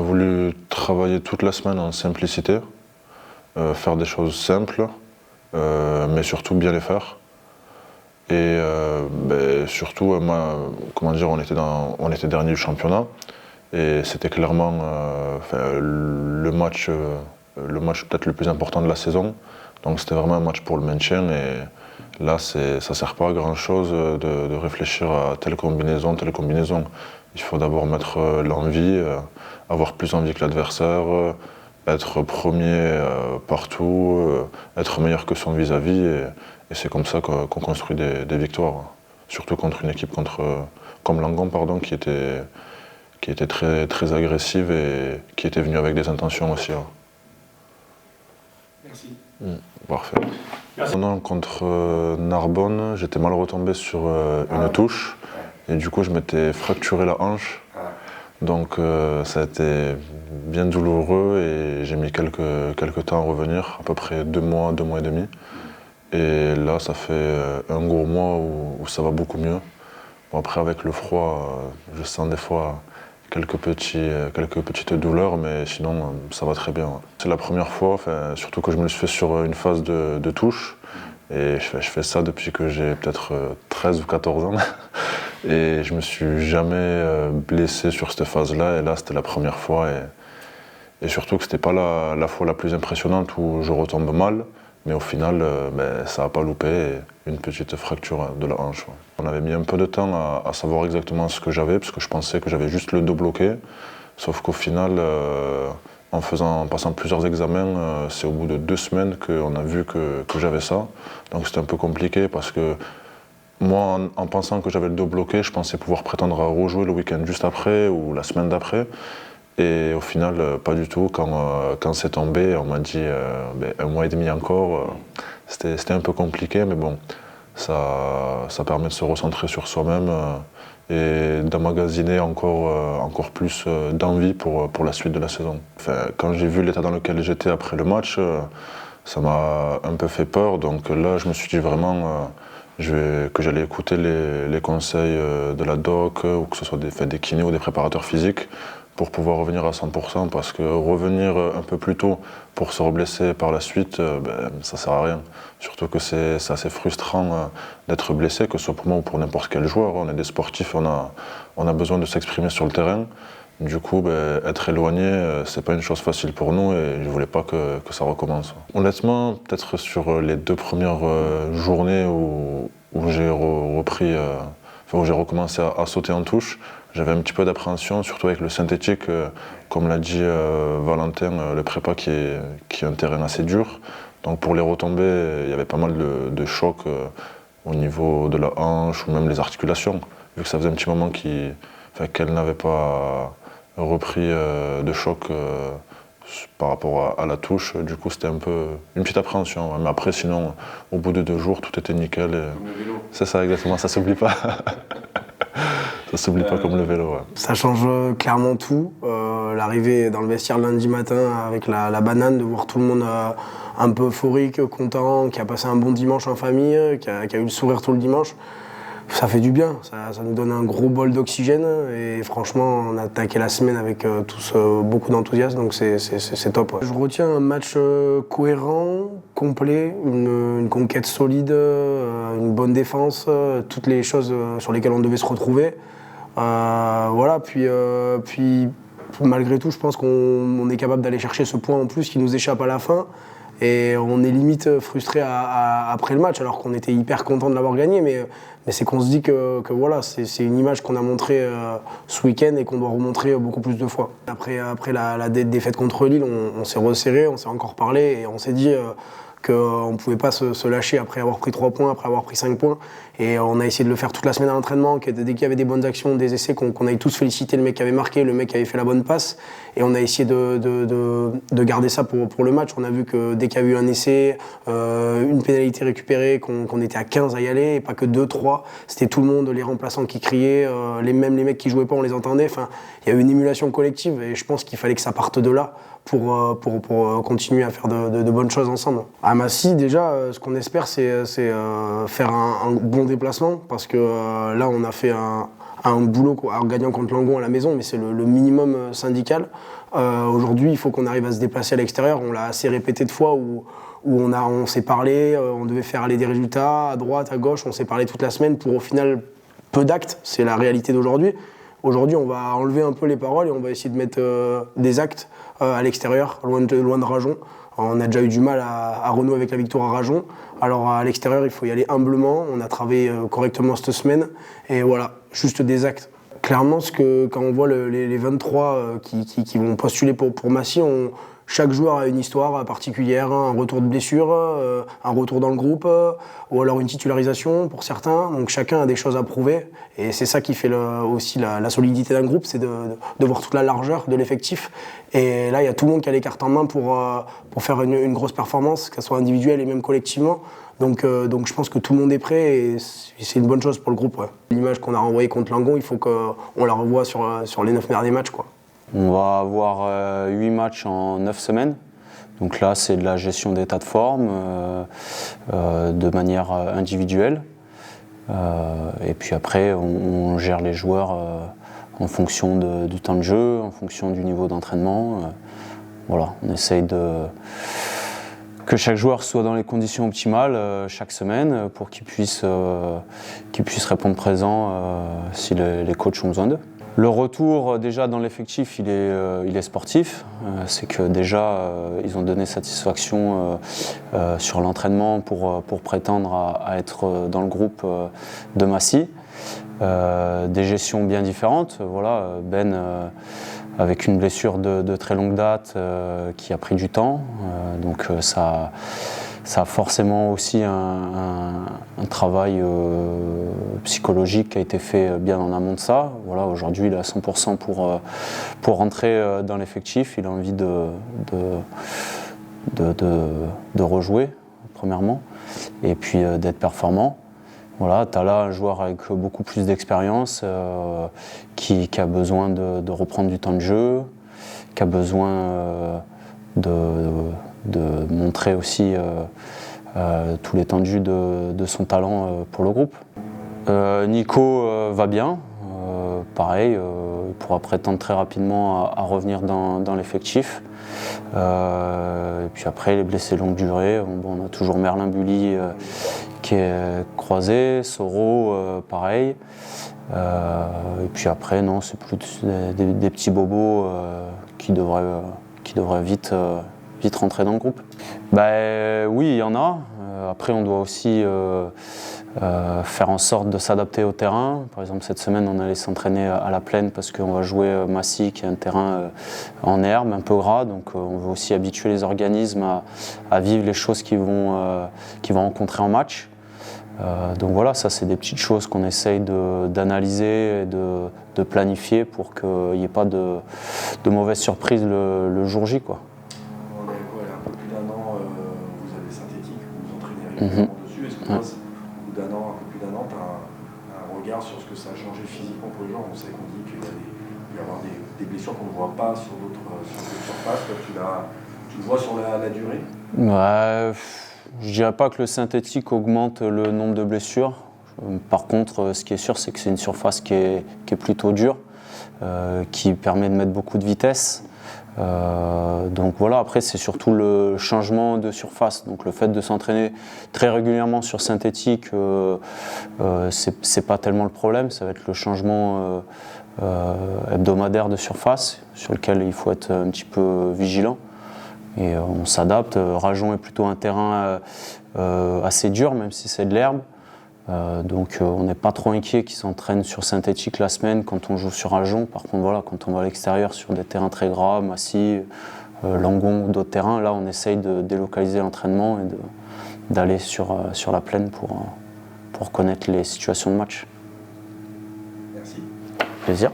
voulu travailler toute la semaine en simplicité, faire des choses simples, mais surtout bien les faire. Et surtout, on était dernier du championnat et c'était clairement le match peut-être le plus important de la saison. Donc c'était vraiment un match pour le maintien et là ça ne sert pas à grand chose de réfléchir à telle combinaison. Il faut d'abord mettre l'envie, avoir plus envie que l'adversaire, être premier partout, être meilleur que son vis-à-vis et c'est comme ça qu'on construit des victoires. Surtout contre une équipe comme Langon qui était très, très agressive et qui était venue avec des intentions aussi. Merci. Parfait. Merci. Contre Narbonne, j'étais mal retombé sur une touche et du coup je m'étais fracturé la hanche. Donc ça a été bien douloureux et j'ai mis quelques temps à revenir, à peu près 2 mois et demi. Et là ça fait un gros mois où ça va beaucoup mieux. Bon, après avec le froid, je sens des fois quelques petites douleurs, mais sinon ça va très bien. C'est la première fois, surtout que je me le suis fait sur une phase de touche. Et je fais ça depuis que j'ai peut-être 13 ou 14 ans. Et je me suis jamais blessé sur cette phase-là. Et là, c'était la première fois. Et surtout que c'était pas la fois la plus impressionnante où je retombe mal. Mais au final, ça n'a pas loupé. Et une petite fracture de la hanche. Ouais. On avait mis un peu de temps à savoir exactement ce que j'avais, parce que je pensais que j'avais juste le dos bloqué. Sauf qu'au final, en passant plusieurs examens, c'est au bout de 2 semaines qu'on a vu que j'avais ça. Donc c'était un peu compliqué parce que moi, en pensant que j'avais le dos bloqué, je pensais pouvoir prétendre à rejouer le week-end juste après ou la semaine d'après. Et au final, pas du tout. Quand c'est tombé, on m'a dit 1 mois et demi encore. C'était un peu compliqué, mais bon, ça permet de se recentrer sur soi-même et d'emmagasiner encore plus d'envie pour la suite de la saison. Quand j'ai vu l'état dans lequel j'étais après le match, ça m'a un peu fait peur. Donc là, je me suis dit vraiment que j'allais écouter les conseils de la doc, ou que ce soit des kinés ou des préparateurs physiques, pour pouvoir revenir à 100%, parce que revenir un peu plus tôt pour se reblesser par la suite, ça sert à rien. Surtout que c'est assez frustrant d'être blessé, que ce soit pour moi ou pour n'importe quel joueur. On est des sportifs, on a besoin de s'exprimer sur le terrain. Du coup, être éloigné, c'est pas une chose facile pour nous et je voulais pas que ça recommence. Honnêtement, peut-être sur les 2 premières journées où j'ai repris, où j'ai recommencé à sauter en touche, j'avais un petit peu d'appréhension, surtout avec le synthétique, comme l'a dit Valentin, le prépa qui est un terrain assez dur. Donc pour les retombées, il y avait pas mal de chocs au niveau de la hanche ou même les articulations, vu que ça faisait un petit moment qu'elle n'avait pas repris de choc par rapport à la touche. Du coup, c'était un peu une petite appréhension. Ouais. Mais après, sinon, au bout de 2 jours, tout était nickel. Comme le vélo. C'est ça, exactement. Ça s'oublie pas. Ça s'oublie pas comme le vélo. Ouais. Ça change clairement tout. L'arrivée dans le vestiaire lundi matin avec la banane, de voir tout le monde un peu euphorique, content, qui a passé un bon dimanche en famille, qui a eu le sourire tout le dimanche. Ça fait du bien, ça nous donne un gros bol d'oxygène et franchement on a attaqué la semaine avec tous beaucoup d'enthousiasme, donc c'est top. Ouais. Je retiens un match cohérent, complet, une conquête solide, une bonne défense, toutes les choses sur lesquelles on devait se retrouver. Voilà, puis malgré tout je pense qu'on est capable d'aller chercher ce point en plus qui nous échappe à la fin. Et on est limite frustré après le match, alors qu'on était hyper content de l'avoir gagné. Mais c'est qu'on se dit que voilà, c'est une image qu'on a montrée ce week-end et qu'on doit remontrer beaucoup plus de fois. Après la défaite contre Lille, on s'est resserré, on s'est encore parlé et on s'est dit qu'on ne pouvait pas se lâcher après avoir pris 3 points, après avoir pris 5 points. Et on a essayé de le faire toute la semaine à l'entraînement, dès qu'il y avait des bonnes actions, des essais, qu'on aille tous féliciter le mec qui avait marqué, le mec qui avait fait la bonne passe. Et on a essayé de garder ça pour le match. On a vu que dès qu'il y a eu un essai, une pénalité récupérée, qu'on était à 15 à y aller, et pas que 2, 3. C'était tout le monde, les remplaçants qui criaient, même les mecs qui jouaient pas, on les entendait. Enfin, il y a eu une émulation collective et je pense qu'il fallait que ça parte de là pour continuer à faire de bonnes choses ensemble. À Massy, déjà, ce qu'on espère, c'est faire un bon déplacement, parce que là, on a fait un boulot en gagnant contre Langon à la maison, mais c'est le minimum syndical. Aujourd'hui, il faut qu'on arrive à se déplacer à l'extérieur. On l'a assez répété de fois où on s'est parlé, on devait faire aller des résultats à droite, à gauche, on s'est parlé toute la semaine pour au final peu d'actes. C'est la réalité d'aujourd'hui. Aujourd'hui, on va enlever un peu les paroles et on va essayer de mettre des actes à l'extérieur, loin de Rajon. On a déjà eu du mal à renouer avec la victoire à Rajon. Alors à l'extérieur, il faut y aller humblement. On a travaillé correctement cette semaine. Et voilà, juste des actes. Clairement, quand on voit les 23 qui vont postuler pour Massy, chaque joueur a une histoire particulière, un retour de blessure, un retour dans le groupe, ou alors une titularisation pour certains. Donc chacun a des choses à prouver. Et c'est ça qui fait aussi la solidité d'un groupe, c'est de voir toute la largeur de l'effectif. Et là, il y a tout le monde qui a les cartes en main pour faire une grosse performance, qu'elle soit individuelle et même collectivement. Donc je pense que tout le monde est prêt et c'est une bonne chose pour le groupe. Ouais. L'image qu'on a renvoyée contre Langon, il faut qu'on la revoie sur les 9 derniers matchs, quoi. On va avoir 8 matchs en 9 semaines. Donc là, c'est de la gestion d'état de forme de manière individuelle. Et puis après, on gère les joueurs en fonction du temps de jeu, en fonction du niveau d'entraînement. Voilà, on essaye que chaque joueur soit dans les conditions optimales chaque semaine pour qu'il puisse répondre présent si les coachs ont besoin d'eux. Le retour déjà dans l'effectif, il est sportif. C'est que déjà ils ont donné satisfaction sur l'entraînement pour prétendre à être dans le groupe de Massy. Des gestions bien différentes. Voilà, Ben avec une blessure de très longue date qui a pris du temps. Donc ça a forcément aussi un travail psychologique qui a été fait bien en amont de ça. Voilà, aujourd'hui, il est à 100% pour rentrer dans l'effectif. Il a envie de rejouer, premièrement, et puis d'être performant. Voilà, tu as là un joueur avec beaucoup plus d'expérience qui a besoin de reprendre du temps de jeu, qui a besoin de montrer aussi tout l'étendue de son talent pour le groupe. Nico va bien, pareil, il pourra prétendre très rapidement à revenir dans l'effectif. Et puis après, les blessés longue durée, on a toujours Merlin Bully qui est croisé, Soro pareil. Et puis après, non, c'est plus des petits bobos qui devraient vite rentrer dans le groupe. Oui, il y en a. Après, on doit aussi faire en sorte de s'adapter au terrain. Par exemple, cette semaine, on allait s'entraîner à la plaine parce qu'on va jouer Massy, qui est un terrain en herbe, un peu gras. Donc, on veut aussi habituer les organismes à vivre les choses qu'ils vont rencontrer en match. Donc voilà, ça, c'est des petites choses qu'on essaye d'analyser et de planifier pour qu'il n'y ait pas de mauvaises surprises le jour J, quoi. On est quoi, un peu plus d'un an, vous avez synthétique, vous vous entraînez régulièrement dessus. Est-ce que toi, au bout d'un an, un peu plus d'un an, tu as un regard sur ce que ça a changé physiquement pour les gens? On sait qu'on dit qu'il va y avoir des blessures qu'on ne voit pas sur d'autres surfaces. Toi, tu le vois sur la durée? Ouais, je dirais pas que le synthétique augmente le nombre de blessures. Par contre, ce qui est sûr, c'est que c'est une surface qui est plutôt dure, qui permet de mettre beaucoup de vitesse. Donc voilà, après c'est surtout le changement de surface. Donc le fait de s'entraîner très régulièrement sur synthétique, c'est pas tellement le problème. Ça va être le changement hebdomadaire de surface sur lequel il faut être un petit peu vigilant. Et on s'adapte. Rajon est plutôt un terrain assez dur, même si c'est de l'herbe. Donc on n'est pas trop inquiet qu'ils s'entraînent sur synthétique la semaine quand on joue sur Rajon. Par contre, voilà, quand on va à l'extérieur sur des terrains très gras, Massy, Langon ou d'autres terrains, là on essaye de délocaliser l'entraînement et d'aller sur la plaine pour connaître les situations de match. Merci. Plaisir.